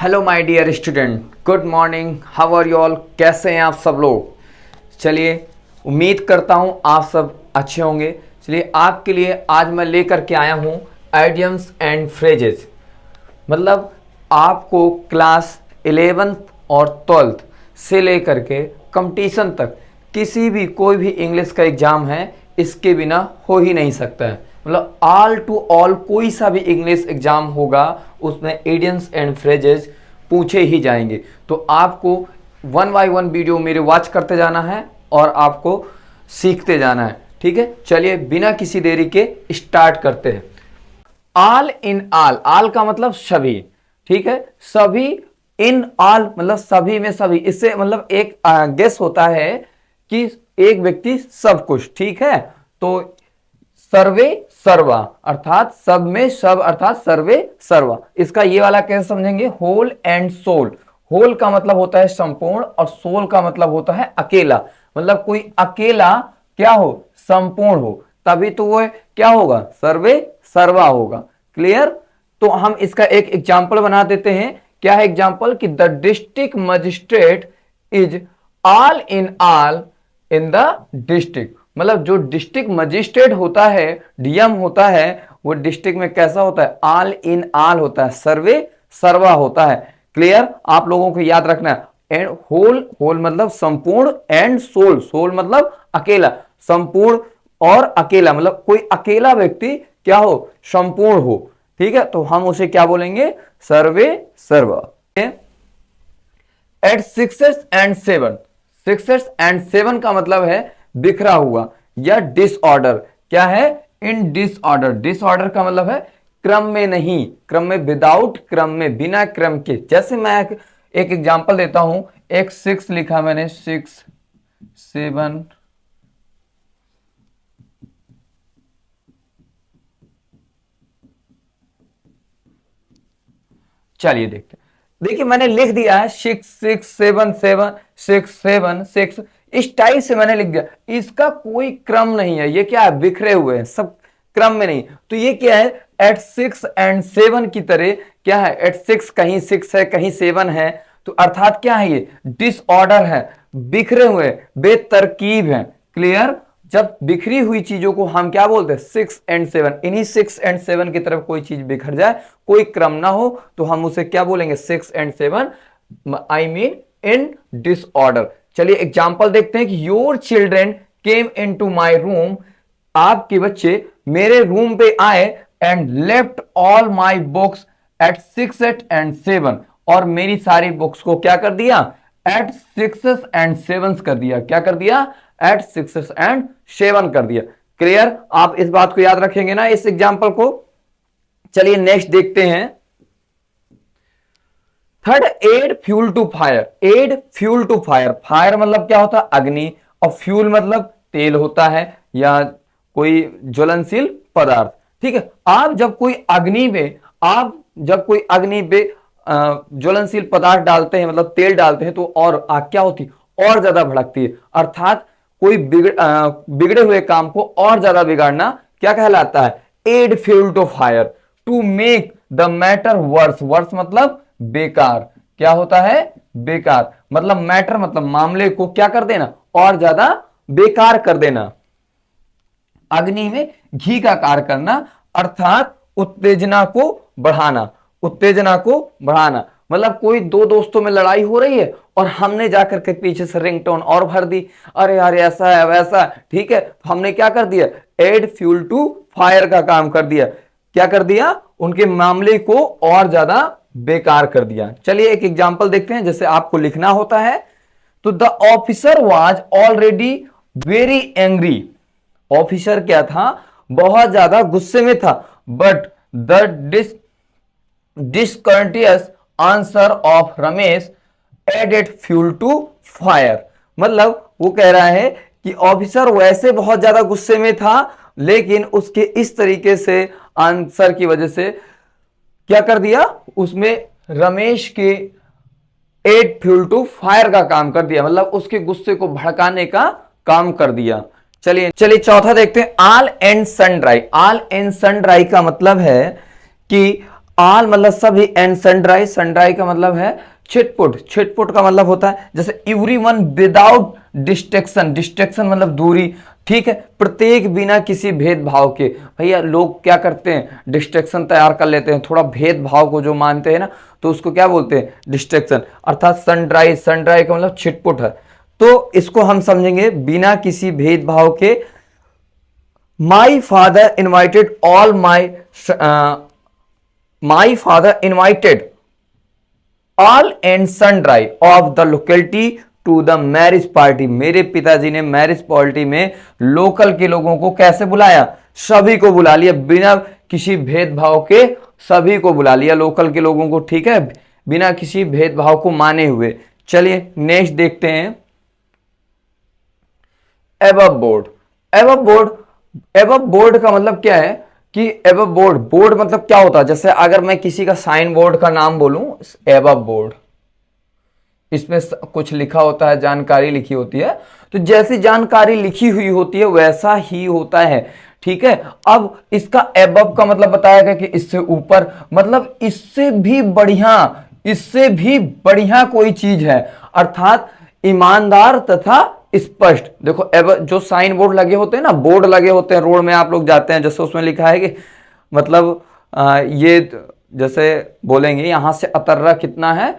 Hello my dear student, good morning. How are you all? कैसे हैं आप सब लोग? चलिए, उम्मीद करता हूं आप सब अच्छे होंगे। चलिए, आपके लिए आज मैं लेकर के आया हूं आइडियम्स एंड फ्रेजेस। मतलब आपको क्लास 11th और 12th से लेकर के कंपटीशन तक किसी भी कोई भी इंग्लिश का एग्जाम है, इसके बिना हो ही नहीं सकता है। मतलब ऑल टू ऑल कोई सा भी इंग्लिश एग्जाम होगा उसमें इडियम्स एंड फ्रेजेस पूछे ही जाएंगे। तो आपको वन बाय वन वीडियो मेरे वॉच करते जाना है और आपको सीखते जाना है। ठीक है, चलिए बिना किसी देरी के स्टार्ट करते हैं। ऑल इन ऑल, ऑल का मतलब सभी। ठीक है, सभी इन ऑल मतलब सभी में सभी। इससे मतलब एक गेस होता है कि एक व्यक्ति सब कुछ। ठीक है, तो सर्वे सर्वा अर्थात सब में सब अर्थात सर्वे सर्वा। इसका ये वाला कैसे समझेंगे? Whole and soul. होल का मतलब होता है संपूर्ण और सोल का मतलब होता है अकेला। मतलब कोई अकेला क्या हो? संपूर्ण हो, तभी तो वो क्या होगा? सर्वे सर्वा होगा। क्लियर? तो हम इसका एक एग्जाम्पल बना देते हैं। क्या है एग्जाम्पल? कि the district magistrate is all in the district. मतलब जो डिस्ट्रिक्ट मजिस्ट्रेट होता है, डीएम होता है, वो डिस्ट्रिक्ट में कैसा होता है? ऑल इन ऑल होता है, सर्वे सर्वा होता है। क्लियर? आप लोगों को याद रखना है। एंड होल, होल मतलब संपूर्ण, एंड सोल, सोल मतलब अकेला। संपूर्ण और अकेला मतलब कोई अकेला व्यक्ति क्या हो? संपूर्ण हो। ठीक है, तो हम उसे क्या बोलेंगे? सर्वे सर्वा। एट 6 एंड 7, 6 एंड 7 का मतलब है बिखरा हुआ या डिसऑर्डर। क्या है? इन डिसऑर्डर। डिसऑर्डर का मतलब है क्रम में नहीं, क्रम में, विदाउट क्रम में, बिना क्रम के। जैसे मैं एक एग्जांपल देता हूं। एक 6 लिखा मैंने, 6 7, चलिए देखते हैं। देखिए मैंने लिख दिया है 6 6 7 7 6 7 6, इस टाइप से मैंने लिख दिया। इसका कोई क्रम नहीं है। ये क्या है? बिखरे हुए हैं, सब क्रम में नहीं। तो ये क्या है? एट 6 एंड 7 की तरह क्या है? एट 6 कहीं 6 है, कहीं 7 है। तो अर्थात क्या है? ये डिसऑर्डर है, बिखरे हुए, बेतरकीब है। क्लियर? जब बिखरी हुई चीजों को हम क्या बोलते हैं? 6 एंड 7। इन्हीं 6 एंड 7 की तरफ कोई चीज बिखर जाए, कोई क्रम ना हो, तो हम उसे क्या बोलेंगे? 6 and 7, I mean in disorder. चलिए एग्जांपल देखते हैं कि your children came into my room. आपके बच्चे मेरे रूम पे आए and left all my books at 6 and 7। और मेरी सारी बुक्स को क्या कर दिया? एट 6 एंड 7 कर दिया। क्या कर दिया? एट 6 एंड 7 कर दिया। क्लियर? आप इस बात को याद रखेंगे ना, इस एग्जांपल को। चलिए नेक्स्ट देखते हैं। Third, add fuel to fire. Add fuel to fire. Fire मतलब क्या होता है? अग्नि। और फ्यूल मतलब तेल होता है या कोई ज्वलनशील पदार्थ। ठीक है, आप जब कोई अग्नि पे ज्वलनशील पदार्थ डालते हैं, मतलब तेल डालते हैं, तो और आग क्या होती? और ज्यादा भड़कती है। अर्थात कोई बिगड़े हुए काम को और ज्यादा बिगाड़ना क्या कहलाता है? Add fuel to fire. To make the matter worse. Worse मतलब बेकार। क्या होता है? बेकार। मतलब मैटर मतलब मामले को क्या कर देना? और ज्यादा बेकार कर देना। अग्नि में घी का कार्य करना, अर्थात उत्तेजना को बढ़ाना। उत्तेजना को बढ़ाना मतलब कोई दो दोस्तों में लड़ाई हो रही है और हमने जाकर के पीछे से रिंगटोन और भर दी, अरे यार ऐसा है वैसा। ठीक है, तो हमने क्या कर दिया? एड फ्यूल टू फायर का काम कर दिया। क्या कर दिया? उनके मामले को और ज्यादा बेकार कर दिया। चलिए एक एग्जांपल देखते हैं, जैसे आपको लिखना होता है। तो the officer was already very angry. Officer क्या था? बहुत ज्यादा गुस्से में था। But the discourteous answer of Ramesh added fuel to fire. मतलब वो कह रहा है कि ऑफिसर वैसे बहुत ज्यादा गुस्से में था, लेकिन उसके इस तरीके से आंसर की वजह से क्या कर दिया? उसमें रमेश के एड फ्यूल टू फायर का काम कर दिया। मतलब उसके गुस्से को भड़काने का काम कर दिया। चलिए चलिए चौथा देखते हैं। All and sundry. All and sundry का मतलब है कि ऑल मतलब सभी, एंड सनड्राई, सनड्राई का मतलब है छिटपुट, छिटपुट का मतलब होता है जैसे एवरीवन विदाउट डिस्ट्रैक्शन, डिस्ट्रैक्शन मतलब दूरी, ठीक है, प्रत्येक बिना किसी भेदभाव के। भैया लोग क्या करते हैं, डिस्ट्रैक्शन तैयार कर लेते हैं, थोड़ा भेदभाव को जो मानते हैं ना, तो उसको क्या बोलते हैं, डिस्ट्रैक्शन। अर्थात सनड्राई, सनड्राई का मतलब छिटपुट है, तो इसको हम समझेंगे बिना किसी भेदभाव के। My father invited all my father invited all and sundry of the locality to the marriage party. मेरे पिताजी ने मैरिज पार्टी में लोकल के लोगों को कैसे बुलाया, सभी को बुला लिया, बिना किसी भेदभाव के सभी को बुला लिया, लोकल के लोगों को, ठीक है, बिना किसी भेदभाव को माने हुए। चलिए नेक्स्ट देखते हैं, above board. Above board, above board का मतलब क्या है कि एबव बोर्ड, बोर्ड मतलब क्या होता है, जैसे अगर मैं किसी का साइन बोर्ड का नाम बोलूं, एबव बोर्ड, इसमें कुछ लिखा होता है, जानकारी लिखी होती है, तो जैसी जानकारी लिखी हुई होती है वैसा ही होता है, ठीक है। अब इसका एबव का मतलब बताया गया कि इससे ऊपर, मतलब इससे भी बढ़िया, इससे भी बढ़िया कोई चीज है, अर्थात ईमानदार तथा स्पष्ट। देखो एबव, जो साइन बोर्ड लगे होते हैं ना, बोर्ड लगे होते हैं रोड में, आप लोग जाते हैं, जैसे उसमें लिखा है कि मतलब ये जैसे बोलेंगे यहां से अतर्रा कितना है,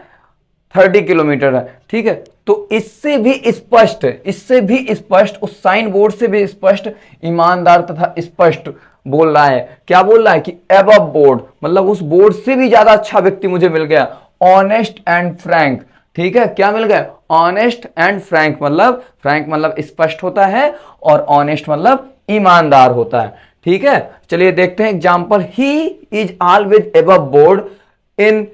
30 किलोमीटर है, ठीक है, तो इससे भी स्पष्ट, इससे भी स्पष्ट, उस साइन बोर्ड से भी स्पष्ट, ईमानदार तथा स्पष्ट बोल रहा है। क्या बोल रहा है कि एबव बोर्ड, मतलब उस बोर्ड से भी ज्यादा अच्छा व्यक्ति मुझे मिल गया, ऑनेस्ट एंड फ्रैंक, ठीक है, क्या मिल गया, ऑनेस्ट एंड फ्रैंक, मतलब फ्रैंक मतलब स्पष्ट होता है और ऑनेस्ट मतलब ईमानदार होता है, ठीक है। चलिए देखते हैं example, he is always above board in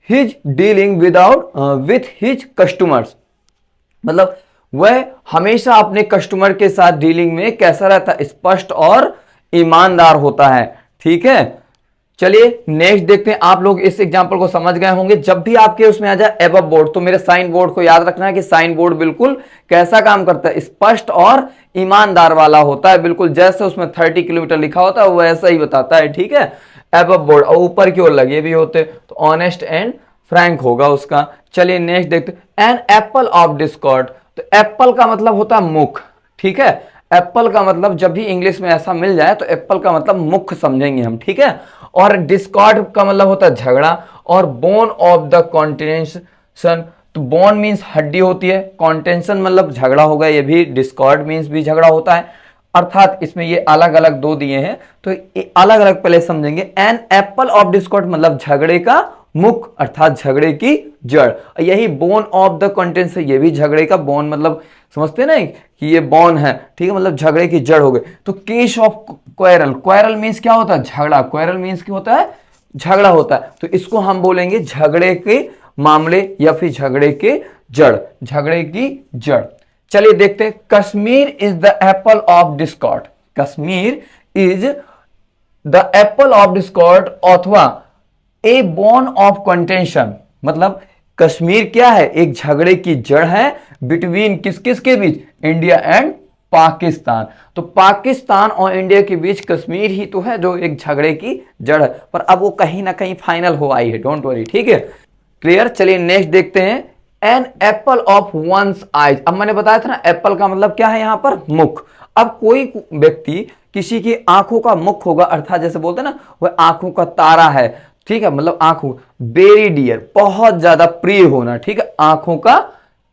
his dealing with his customers, मतलब वह हमेशा अपने कस्टमर के साथ डीलिंग में कैसा रहता है, स्पष्ट और ईमानदार होता है, ठीक है। चलिए नेक्स्ट देखते हैं, आप लोग इस एग्जांपल को समझ गए होंगे, जब भी आपके उसमें आ जाए एबव बोर्ड तो मेरे साइन बोर्ड को याद रखना है कि साइन बोर्ड बिल्कुल कैसा काम करता है, स्पष्ट और ईमानदार वाला होता है, बिल्कुल जैसे उसमें 30 किलोमीटर लिखा होता है वैसा ही बताता है, ठीक है। एबव बोर्ड, और ऊपर की ओर लगे भी होते तो ऑनेस्ट एंड फ्रैंक होगा उसका। चलिए नेक्स्ट देखते, एन एप्पल ऑफ डिस्कॉर्ड, तो एप्पल का मतलब होता है मुख, ठीक है, एप्पल का मतलब जब भी इंग्लिश में ऐसा मिल जाए तो एप्पल का मतलब मुख समझेंगे हम, ठीक है। और डिस्कॉर्ड का मतलब होता है झगड़ा, और बोन ऑफ द कॉन्टिनेशन, तो बोन मीन्स हड्डी होती है, कॉन्टेंशन मतलब झगड़ा होगा, ये भी डिस्कॉर्ड मीन्स भी झगड़ा होता है, अर्थात इसमें ये अलग अलग दो दिए हैं तो अलग अलग पहले समझेंगे। एन एप्पल ऑफ डिस्कॉर्ड मतलब झगड़े का मुख, अर्थात झगड़े की जड़, यही बोन ऑफ द कंटेंस है, ये भी झगड़े का, बोन मतलब समझते ना कि ये बोन है, ठीक है, मतलब झगड़े की जड़ हो गई। तो case of quarrel, quarrel means क्या होता है, झगड़ा, क्वेरल मीन्स क्या होता है, झगड़ा होता है, तो इसको हम बोलेंगे झगड़े के मामले या फिर झगड़े के जड़, झगड़े की जड़। चलिए देखते हैं, Kashmir is the Apple of Discord, Kashmir is the Apple of Discord अथवा ए बोन ऑफ कंटेंशन, मतलब कश्मीर क्या है, एक झगड़े की जड़ है, बिटवीन किस किस के बीच, इंडिया एंड पाकिस्तान। तो पाकिस्तान और इंडिया के बीच कश्मीर ही तो है जो एक झगड़े की जड़ है, पर अब वो कहीं ना कहीं फाइनल हो आई है, डोंट वरी, ठीक है, क्लियर। चलिए नेक्स्ट देखते हैं, an apple of one's eyes, अब मैंने बताया था ना एप्पल का मतलब क्या है यहां पर, मुख। अब कोई व्यक्ति किसी की आंखों का मुख होगा, अर्थात जैसे बोलते हैं ना वह आंखों का तारा है, ठीक है, मतलब आंखों, वेरी डियर, बहुत ज्यादा प्रिय होना, ठीक है, आंखों का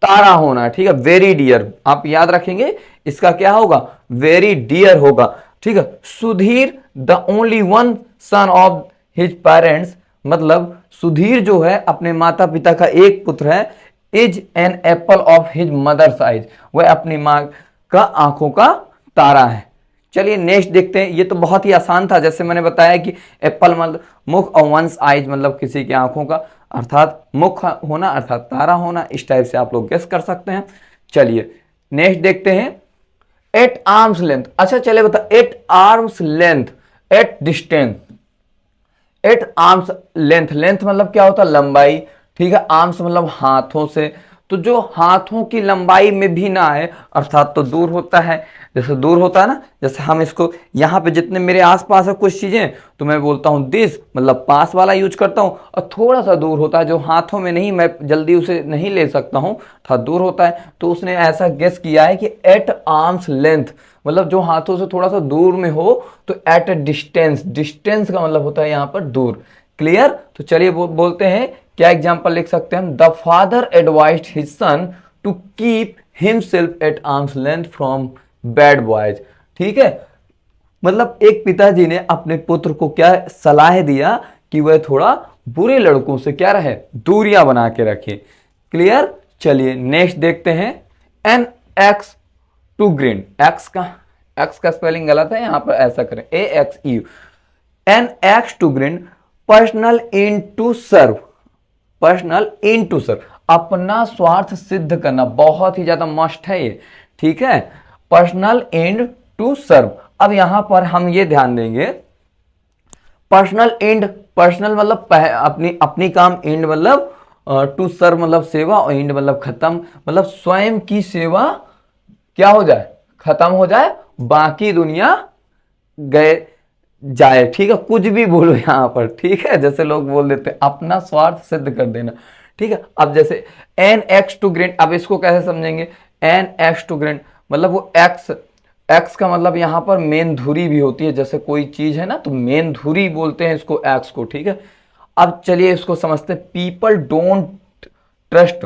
तारा होना, ठीक है, वेरी डियर, आप याद रखेंगे इसका क्या होगा, वेरी डियर होगा, ठीक है। Sudhir the only one son of his parents, मतलब सुधीर जो है अपने माता पिता का एक पुत्र है, is an apple of his mother's eyes, वह अपनी मां का आंखों का तारा है। चलिए नेक्स्ट देखते हैं, ये तो बहुत ही आसान था, जैसे मैंने बताया कि एप्पल मतलब मुख और वंस आइज मतलब किसी की आंखों का, अर्थात मुख होना अर्थात तारा होना, इस टाइप से आप लोग गेस कर सकते हैं। चलिए नेक्स्ट देखते हैं, एट आर्म्स लेंथ, अच्छा चलिए बता, at arm's length, at distance, at arm's length, length मतलब क्या होता है, लंबाई, ठीक है, आर्म्स मतलब हाथों से, तो जो हाथों की लंबाई में भी ना आए अर्थात तो दूर होता है। जैसे दूर होता है ना, जैसे हम इसको यहाँ पे जितने मेरे आसपास है कुछ चीजें तो मैं बोलता हूँ दिस, मतलब पास वाला यूज करता हूँ। और थोड़ा सा दूर होता है जो हाथों में नहीं, मैं जल्दी उसे नहीं ले सकता हूँ, थोड़ा दूर होता है, तो उसने ऐसा गेस किया है कि एट आर्म्स लेंथ, मतलब जो हाथों से थोड़ा सा दूर में हो तो एट ए डिस्टेंस, डिस्टेंस का मतलब होता है यहाँ पर दूर। क्लियर? तो चलिए बोलते हैं क्या एग्जांपल लिख सकते हैं हम, the father advised his son to keep himself at arm's length from bad boys. ठीक है, मतलब एक पिताजी ने अपने पुत्र को क्या सलाह दिया कि वह थोड़ा बुरे लड़कों से क्या रहे, दूरियां बना के रखे। क्लियर? चलिए नेक्स्ट देखते हैं, an axe to grind, axe का स्पेलिंग गलत है, यहां पर ऐसा करें A X E, an axe to grind personal end to serve, personal end to serve, अपना स्वार्थ सिद्ध करना, बहुत ही ज्यादा मस्ट है ये। ठीक है, पर्सनल एंड टू सर्व। अब यहां पर हम ये ध्यान देंगे, पर्सनल एंड, पर्सनल मतलब अपनी अपनी काम, एंड मतलब टू सर्व मतलब सेवा, और एंड मतलब खत्म, मतलब स्वयं की सेवा क्या हो जाए, खत्म हो जाए, बाकी दुनिया गए जाए। ठीक है, कुछ भी बोलो यहां पर। ठीक है, जैसे लोग बोल देते हैं अपना स्वार्थ सिद्ध कर देना। ठीक है, अब जैसे एन एक्स टू ग्रेड, अब इसको कैसे समझेंगे, एन एक्स टू ग्रेड मतलब वो एक्स, एक्स का मतलब यहां पर मेन धुरी भी होती है, जैसे कोई चीज है ना तो मेन धुरी बोलते हैं इसको, एक्स को। ठीक है, अब चलिए इसको समझते हैं, people don't trust,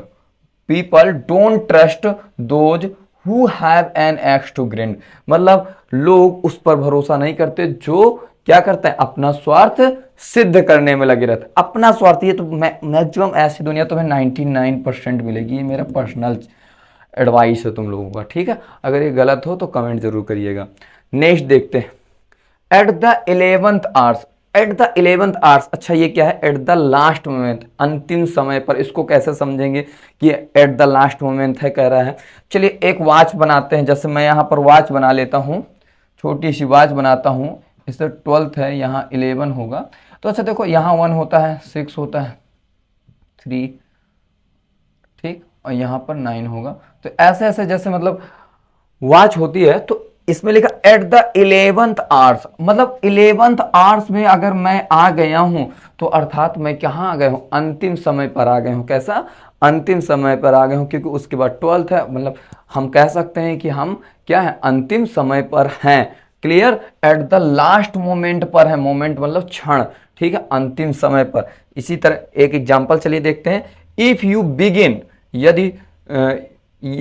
people don't trust those who have an axe to grind, मतलब लोग उस पर भरोसा नहीं करते जो क्या करता है, अपना स्वार्थ सिद्ध करने में लगे रहते। अपना स्वार्थ, ये तो मैक्सिमम ऐसी दुनिया तुम्हें 99% मिलेगी, ये मेरा पर्सनल एडवाइस है तुम लोगों का। ठीक है, अगर ये गलत हो तो कमेंट जरूर करिएगा। नेक्स्ट देखते हैं, at the 11th hours, at the 11th hours, अच्छा ये क्या है, एट द लास्ट मोमेंट, अंतिम समय पर, इसको कैसे समझेंगे कि एट द लास्ट मोमेंट है कह रहा है। चलिए एक वॉच बनाते हैं, जैसे मैं यहाँ पर वॉच बना लेता हूँ, छोटी सी वॉच बनाता हूँ, इससे 12th है, यहाँ 11 होगा, तो अच्छा देखो यहाँ 1 होता है, 6 होता है, 3, ठीक, और यहाँ पर 9 होगा। तो ऐसे ऐसे जैसे मतलब वॉच होती है, तो इसमें लिखा एट द 11th आवर्स, मतलब 11th आवर्स में अगर मैं आ गया हूं तो अर्थात मैं कहां आ गया हूं, अंतिम समय पर आ गया हूं। कैसा, अंतिम समय पर आ गया हूं, क्योंकि उसके बाद 12th है, मतलब हम कह सकते हैं कि हम क्या है, अंतिम समय पर हैं। Clear? At the last moment पर है, मोमेंट मतलब क्षण। ठीक है, अंतिम समय पर। इसी तरह एक एग्जाम्पल चलिए देखते हैं, इफ यू बिगिन, यदि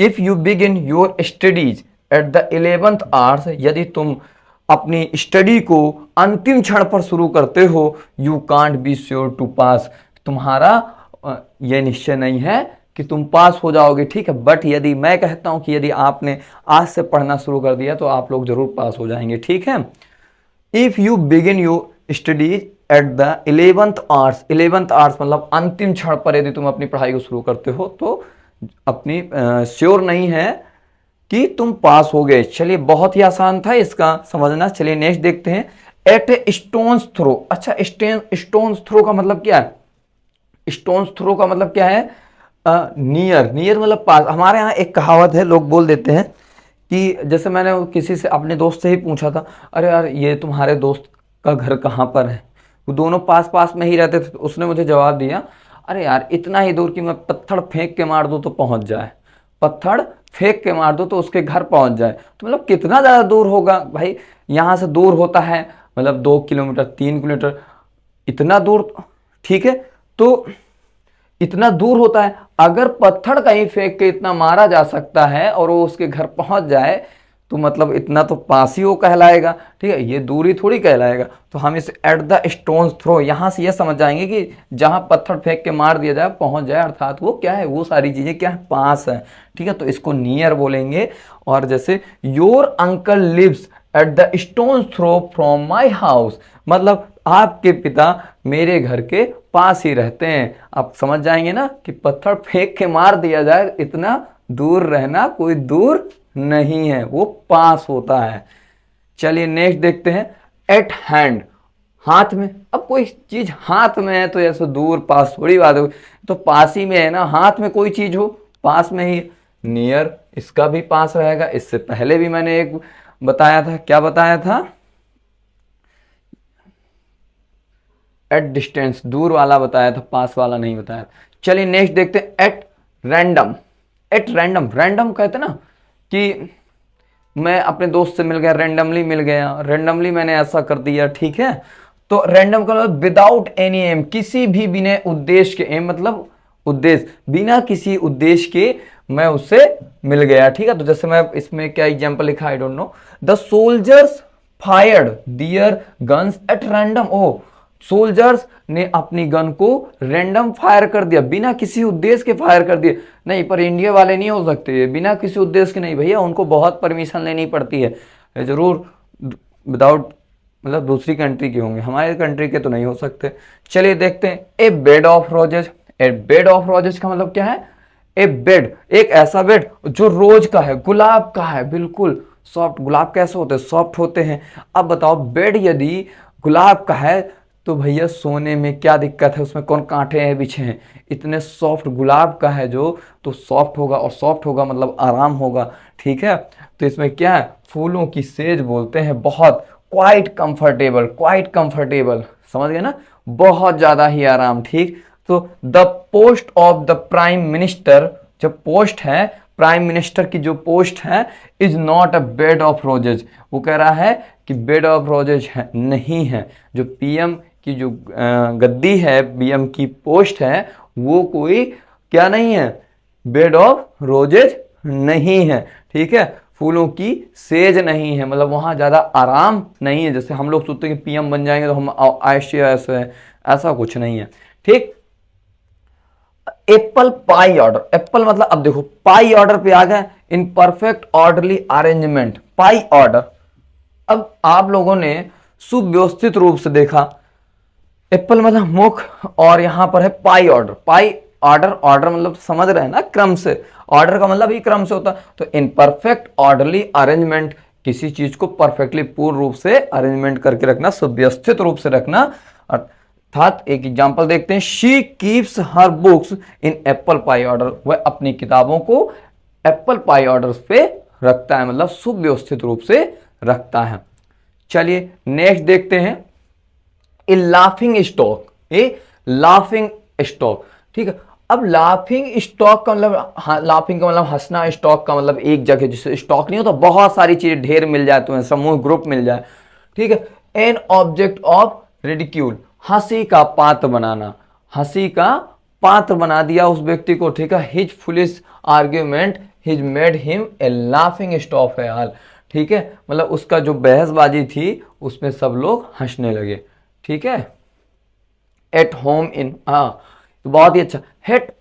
if you begin your studies at the 11th hours, यदि तुम अपनी स्टडी को अंतिम क्षण पर शुरू करते हो, you can't be sure to pass, तुम्हारा यह निश्चय नहीं है कि तुम पास हो जाओगे। ठीक है, बट यदि मैं कहता हूं कि यदि आपने आज से पढ़ना शुरू कर दिया तो आप लोग जरूर पास हो जाएंगे। ठीक है, if you begin your studies at the 11th hours, 11th hours मतलब अंतिम क्षण पर यदि तुम अपनी पढ़ाई को शुरू करते हो तो अपनी श्योर नहीं है कि तुम पास हो गए। चलिए बहुत ही आसान था इसका समझना। चलिए नेक्स्ट देखते हैं, एट ए स्टोन्स थ्रो, अच्छा स्टोन्स थ्रो का मतलब क्या है, स्टोन्स थ्रो का मतलब क्या है, नियर, नियर मतलब पास। हमारे यहाँ एक कहावत है, लोग बोल देते हैं कि जैसे मैंने किसी से, अपने दोस्त से ही पूछा था, अरे यार ये तुम्हारे दोस्त का घर कहाँ पर है, वो दोनों पास पास में ही रहते थे, तो उसने मुझे जवाब दिया, अरे यार इतना ही दूर कि मैं पत्थर फेंक के मार दूं तो पहुंच जाए, पत्थर फेंक के मार दो तो उसके घर पहुंच जाए। तो मतलब कितना ज़्यादा दूर होगा भाई, यहाँ से दूर होता है मतलब 2 किलोमीटर 3 किलोमीटर, इतना दूर। ठीक है, तो इतना दूर होता है, अगर पत्थर कहीं फेंक के इतना मारा जा सकता है और वो उसके घर पहुंच जाए तो मतलब इतना तो पास ही वो कहलाएगा। ठीक है, ये दूरी थोड़ी कहलाएगा। तो हम इसे एट द स्टोन्स थ्रो, यहां से ये समझ जाएंगे कि जहां पत्थर फेंक के मार दिया जाए पहुंच जाए, अर्थात वो क्या है, वो सारी चीजें क्या है, पास है। ठीक है, तो इसको नियर बोलेंगे। और जैसे your uncle lives at the stone's throw from my house, मतलब आपके पिता मेरे घर के पास ही रहते हैं। आप समझ जाएंगे ना कि पत्थर फेंक के मार दिया जाए, इतना दूर रहना कोई दूर नहीं है, वो पास होता है। चलिए नेक्स्ट देखते हैं, एट हैंड, हाथ में। अब कोई चीज हाथ में है तो ऐसे दूर पास थोड़ी बात हो, तो पास ही में है ना, हाथ में कोई चीज हो पास में ही, नियर इसका भी पास रहेगा। इससे पहले भी मैंने एक बताया था, क्या बताया था, एट डिस्टेंस, दूर वाला बताया था, पास वाला नहीं बताया। चलिए नेक्स्ट देखते हैं, at random. At random, random कहते ना कि मैं अपने दोस्त से मिल गया, रैंडमली मिल गया, रैंडमली मैंने ऐसा कर दिया, ठीक है। तो रैंडम का मतलब विदाउट एनी एम, किसी भी बिना उद्देश्य के, एम मतलब उद्देश्य, बिना किसी उद्देश्य के मैं उससे मिल गया, ठीक है। तो जैसे मैं इसमें क्या एग्जांपल लिखा, I don't know, the soldiers fired their guns at random. ओ, सोल्जर्स ने अपनी गन को रैंडम फायर कर दिया, बिना किसी उद्देश्य के फायर कर दिया। नहीं, पर इंडिया वाले नहीं हो सकते बिना किसी उद्देश्य के, नहीं भैया, उनको बहुत परमिशन लेनी पड़ती है जरूर, विदाउट मतलब दूसरी कंट्री के होंगे, हमारे कंट्री के तो नहीं हो सकते। चलिए देखते हैं, a bed of roses. A bed of roses का मतलब क्या है, ए बेड, एक ऐसा बेड जो रोज का है, गुलाब का है, बिल्कुल सॉफ्ट। गुलाब कैसे होते हैं, सॉफ्ट होते हैं। अब बताओ, बेड यदि गुलाब का है तो भैया सोने में क्या दिक्कत है, उसमें कौन कांटे हैं बिछे हैं, इतने सॉफ्ट गुलाब का है जो, तो सॉफ्ट होगा, और सॉफ्ट होगा मतलब आराम होगा, ठीक है। तो इसमें क्या है, फूलों की सेज बोलते हैं, बहुत क्वाइट कंफर्टेबल, क्वाइट कंफर्टेबल, समझ गए ना, बहुत ज्यादा ही आराम, ठीक। तो the post of the prime minister, जब पोस्ट है प्राइम मिनिस्टर की, जो पोस्ट है, is not a bed of roses, वो कह रहा है कि बेड ऑफ रोजेज है, नहीं है। जो पीएम की जो गद्दी है, पीएम की पोस्ट है, वो कोई क्या नहीं है, बेड ऑफ रोजेज नहीं है, ठीक है। फूलों की सेज नहीं है, मतलब वहां ज्यादा आराम नहीं है। जैसे हम लोग सोचते हैं कि पीएम बन जाएंगे तो हम IAS है, ऐसा कुछ नहीं है, ठीक। एप्पल पाई ऑर्डर, एप्पल मतलब, अब देखो पाई ऑर्डर पे आ गए, in perfect orderly arrangement, pi order. अब आप लोगों ने सुव्यवस्थित रूप से देखा, एप्पल मतलब मुख, और यहां पर है पाई ऑर्डर। पाई ऑर्डर, ऑर्डर मतलब समझ रहे हैं ना, क्रम से, ऑर्डर का मतलब ही क्रम से होता है। तो इन परफेक्ट ऑर्डरली अरेंजमेंट, किसी चीज को परफेक्टली पूर्ण रूप से अरेंजमेंट करके रखना, सुव्यवस्थित रूप से रखना। अर्थात एक एग्जांपल देखते हैं, she keeps her books in apple pie order, वह अपनी किताबों को एप्पल पाई ऑर्डर पे रखता है, मतलब सुव्यवस्थित रूप से रखता है। चलिए नेक्स्ट देखते हैं, ए लाफिंग स्टॉक, ए लाफिंग स्टॉक, ठीक है। अब लाफिंग स्टॉक का मतलब, लाफिंग का मतलब हंसना, स्टॉक का मतलब एक जगह, जिससे स्टॉक नहीं होता, बहुत सारी चीजें ढेर मिल जाए, तुम्हें समूह ग्रुप मिल जाए, ठीक है। एन ऑब्जेक्ट ऑफ रिडिक्यूल, हंसी का पात्र बनाना, हंसी का पात्र बना दिया उस व्यक्ति को, ठीक है। His foolish argument his made him a laughing stock है हाल, ठीक है। मतलब उसका जो बहसबाजी थी उसमें सब लोग हंसने लगे, ठीक है। एट होम इन, हाँ तो बहुत ही अच्छा, eight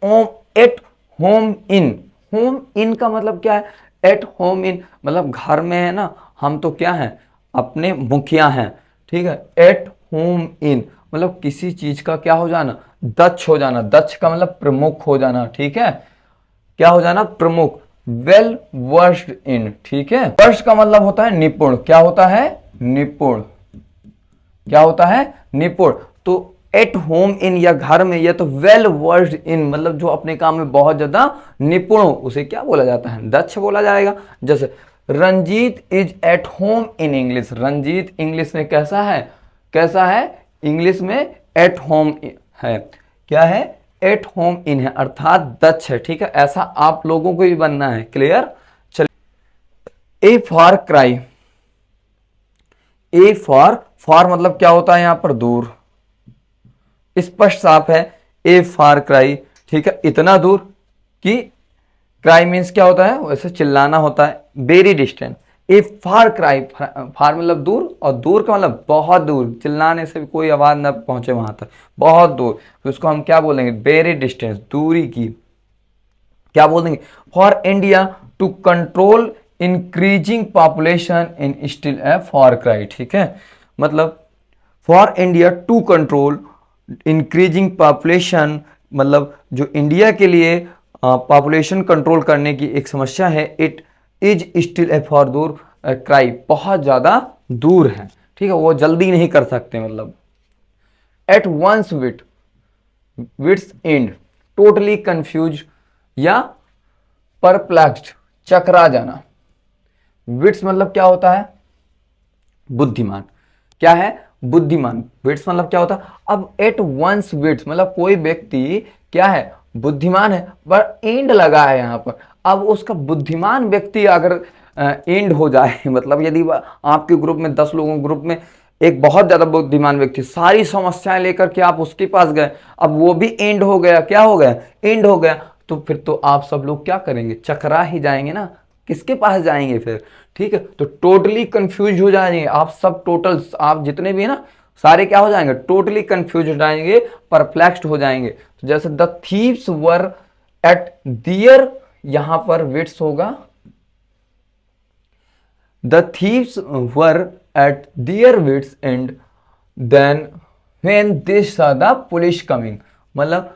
home in, home in का मतलब क्या है, एट होम इन मतलब घर में है ना, हम तो क्या है, अपने मुखिया हैं, ठीक है। एट होम इन मतलब किसी चीज का क्या हो जाना, दक्ष हो जाना, दक्ष का मतलब प्रमुख हो जाना, ठीक है। क्या हो जाना, प्रमुख। वेल वर्स्ड इन, ठीक है। वर्स्ट का मतलब होता है निपुण, क्या होता है, निपुण, क्या होता है, निपुण। तो एट होम इन या घर में, या तो वेल वर्स्ड इन मतलब जो अपने काम में बहुत ज्यादा निपुण हो, उसे क्या बोला जाता है, दक्ष बोला जाएगा। जैसे Ranjit is at home in English, Ranjit English में कैसा है, कैसा है, इंग्लिश में एट होम है, क्या है, एट होम इन है, अर्थात दक्ष है, ठीक है। ऐसा आप लोगों को भी बनना है, क्लियर। चलिए, ए फॉर क्राई, ए फॉर मतलब क्या होता है यहां पर, दूर, स्पष्ट साफ है, ए फार क्राई, ठीक है, इतना दूर कि, क्राई मीन्स क्या होता है, वैसे चिल्लाना होता है, वेरी डिस्टेंट। ए फार क्राई, फार मतलब दूर, और दूर का मतलब बहुत दूर, चिल्लाने से भी कोई आवाज ना पहुंचे वहां तक, बहुत दूर, तो उसको हम क्या बोलेंगे, वेरी डिस्टेंस, दूरी की, क्या बोल देंगे, for India to control increasing population in still a far cry, ठीक है। मतलब for India to control increasing population, मतलब जो इंडिया के लिए पॉपुलेशन कंट्रोल करने की एक समस्या है, it is still a for दूर क्राई, बहुत ज्यादा दूर है, ठीक है, वो जल्दी नहीं कर सकते, मतलब। At one's wits end totally confuse या परप्लेक्स्ड, चकरा जाना। विट्स मतलब क्या होता है? बुद्धिमान। क्या है? बुद्धिमान। विट्स मतलब क्या होता है? अब एट वंस विट्स मतलब कोई व्यक्ति क्या है? बुद्धिमान है, पर एंड लगा है यहां पर। अब उसका बुद्धिमान व्यक्ति अगर एंड हो जाए मतलब यदि आपके ग्रुप में 10 लोगों के ग्रुप में एक बहुत ज्यादा बुद्धिमान व्यक्ति, सारी समस्याएं लेकर के आप उसके पास गए, अब वो भी एंड हो गया, क्या हो गया? एंड हो गया, तो फिर तो आप सब लोग क्या करेंगे? चकरा ही जाएंगे ना। किसके पास जाएंगे फिर? ठीक है, तो टोटली कंफ्यूज हो जाएंगे आप सब। टोटल आप जितने भी है ना, सारे क्या हो जाएंगे? टोटली कंफ्यूज हो जाएंगे, परप्लेक्स्ड हो जाएंगे। तो जैसे the thieves were at their, यहां पर विट्स होगा, the thieves were at their wits end then when they saw the police coming, मतलब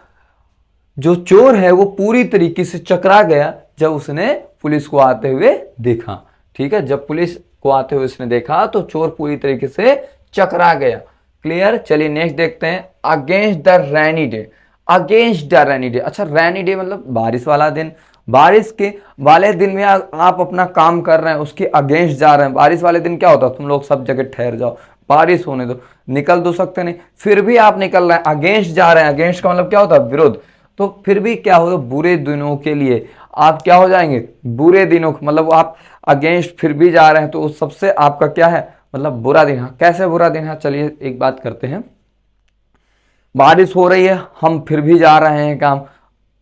जो चोर है वो पूरी तरीके से चकरा गया जब उसने पुलिस को आते हुए देखा। ठीक है, जब पुलिस को आते हुए उसने देखा तो चोर पूरी तरीके से चकरा गया। क्लियर? चलिए नेक्स्ट देखते हैं, against the rainy day. Against the rainy day, अच्छा रेनी डे मतलब बारिश वाला दिन। बारिश के वाले दिन में आप अपना काम कर रहे हैं, उसके अगेंस्ट जा रहे हैं। बारिश वाले दिन क्या होता है? तुम लोग सब जगह ठहर जाओ, बारिश होने दो, निकल दो सकते नहीं, फिर भी आप निकल रहे हैं, अगेंस्ट जा रहे हैं। अगेंस्ट का मतलब क्या होता है? विरोध। तो फिर भी क्या होगा? बुरे दिनों के लिए आप क्या हो जाएंगे? बुरे दिनों, मतलब आप अगेंस्ट फिर भी जा रहे हैं, तो उस सबसे आपका क्या है? मतलब बुरा दिन है। कैसे बुरा दिन है? चलिए एक बात करते हैं। बारिश हो रही है, हम फिर भी जा रहे हैं काम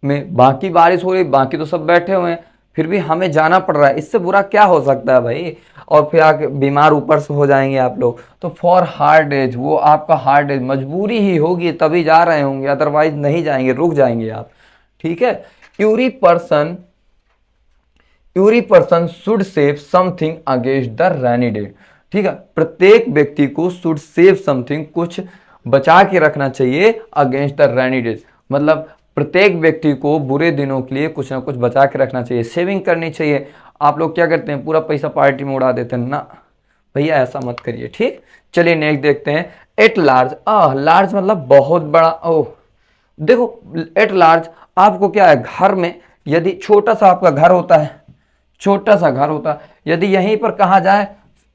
में, बाकी बारिश हो रही है, बाकी तो सब बैठे हुए हैं, फिर भी हमें जाना पड़ रहा है, इससे बुरा क्या हो सकता है भाई? और फिर आके बीमार ऊपर से हो जाएंगे आप लोग। तो फॉर हार्ड एज, वो आपका हार्ड एज, मजबूरी ही होगी तभी जा रहे होंगे, अदरवाइज नहीं जाएंगे, रुक जाएंगे आप। ठीक है, every person should save something against the rainy day. ठीक है, प्रत्येक व्यक्ति को शुड सेव समथिंग, कुछ बचा के रखना चाहिए, अगेंस्ट द रेनी डे मतलब प्रत्येक व्यक्ति को बुरे दिनों के लिए कुछ ना कुछ बचा के रखना चाहिए, सेविंग करनी चाहिए। आप लोग क्या करते हैं? पूरा पैसा पार्टी में उड़ा देते हैं ना, भैया ऐसा मत करिए। ठीक, चलिए नेक्स्ट देखते हैं, एट लार्ज। लार्ज मतलब बहुत बड़ा। ओह देखो, एट लार्ज आपको क्या है? घर में यदि छोटा सा आपका घर होता है, छोटा सा घर होता है, यदि यहीं पर कहा जाए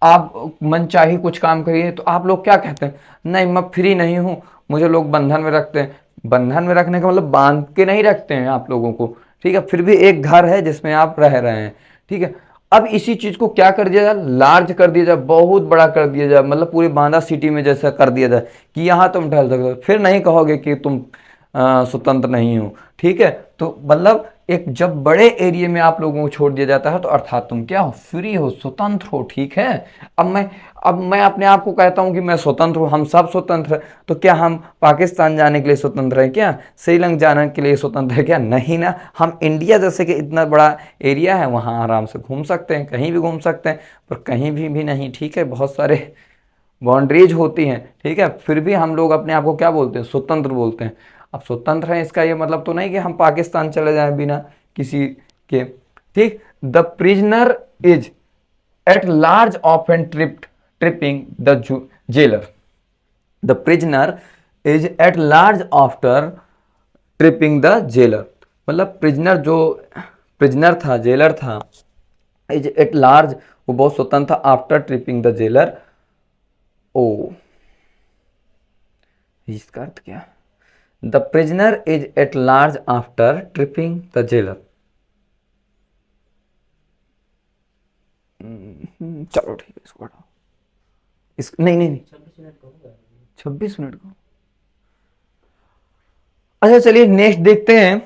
आप मनचाही कुछ काम करिए, तो आप लोग क्या कहते हैं? नहीं मैं फ्री नहीं हूं, मुझे लोग बंधन में रखते हैं। बंधन में रखने का मतलब बांध के नहीं रखते हैं आप लोगों को। ठीक है, फिर भी एक घर है जिसमें आप रह रहे हैं। ठीक है, अब इसी चीज को क्या कर दिया जाए? लार्ज कर दिया जाए, बहुत बड़ा कर दिया जाए, मतलब पूरी बांदा सिटी में जैसा कर दिया जाए कि यहां तुम ठहर सकते हो, फिर नहीं कहोगे कि तुम स्वतंत्र नहीं हो। ठीक है, तो मतलब एक जब बड़े एरिया में आप लोगों को छोड़ दिया जाता है तो अर्थात तुम क्या हो? फ्री हो, स्वतंत्र हो। ठीक है, अब मैं अपने आप को कहता हूं कि मैं स्वतंत्र हूं, हम सब स्वतंत्र हैं, तो क्या हम पाकिस्तान जाने के लिए स्वतंत्र हैं क्या? श्रीलंका जाने के लिए स्वतंत्र है क्या? नहीं ना। हम इंडिया जैसे कि इतना बड़ा एरिया है, वहां आराम से घूम सकते हैं, कहीं भी घूम सकते हैं, पर कहीं भी नहीं। ठीक है, बहुत सारे बाउंड्रीज होती हैं। ठीक है, फिर भी हम लोग अपने आप को क्या बोलते हैं? स्वतंत्र बोलते हैं। अब स्वतंत्र हैं इसका ये मतलब तो नहीं कि हम पाकिस्तान चले जाएं बिना किसी के। ठीक, the prisoner is at large often tripping the jailer. The prisoner is at large after tripping the jailer, मतलब प्रिजनर जो प्रिजनर था, जेलर था, इज एट लार्ज वो बहुत स्वतंत्र था, आफ्टर ट्रिपिंग द जेलर। ओ इसका अर्थ क्या? The prisoner is at large after tripping the jailer. चलो ठीक है, इसको हटाओ। इस नहीं 26 मिनट को। अच्छा चलिए नेक्स्ट देखते हैं,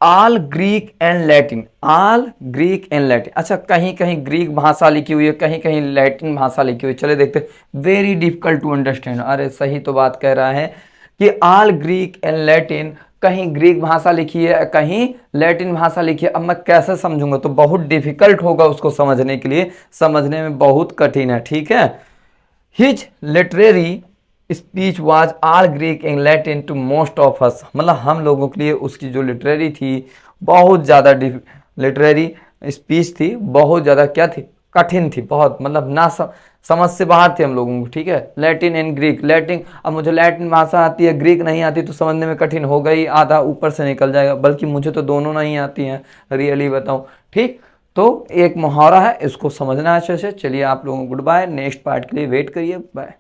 all Greek and Latin. All Greek and Latin, अच्छा कहीं कहीं ग्रीक भाषा लिखी हुई है, कहीं कहीं लैटिन भाषा लिखी हुई है। चले देखते हैं, वेरी डिफिकल्ट टू अंडरस्टैंड। अरे सही तो बात कह रहा है कि आल ग्रीक एंड लैटिन, कहीं ग्रीक भाषा लिखी है, कहीं लैटिन भाषा लिखी है। अब मैं कैसे समझूंगा? तो बहुत डिफिकल्ट होगा उसको समझने के लिए, समझने में बहुत कठिन है। ठीक है, his literary speech was all Greek and Latin to most of us, मतलब हम लोगों के लिए उसकी जो लिटरेरी थी बहुत ज़्यादा लिटरेरी स्पीच थी, बहुत ज़्यादा क्या थी? कठिन थी बहुत, मतलब ना समझ से बाहर थे हम लोगों को। ठीक है, लैटिन एंड ग्रीक। लैटिन, अब मुझे लैटिन भाषा आती है, ग्रीक नहीं आती, तो समझने में कठिन हो गई, आधा ऊपर से निकल जाएगा। बल्कि मुझे तो दोनों नहीं आती हैं, रियली बताऊं। ठीक, तो एक मुहावरा है, इसको समझना है अच्छे से। चलिए आप लोगों को गुड बाय, नेक्स्ट पार्ट के लिए वेट करिए, बाय।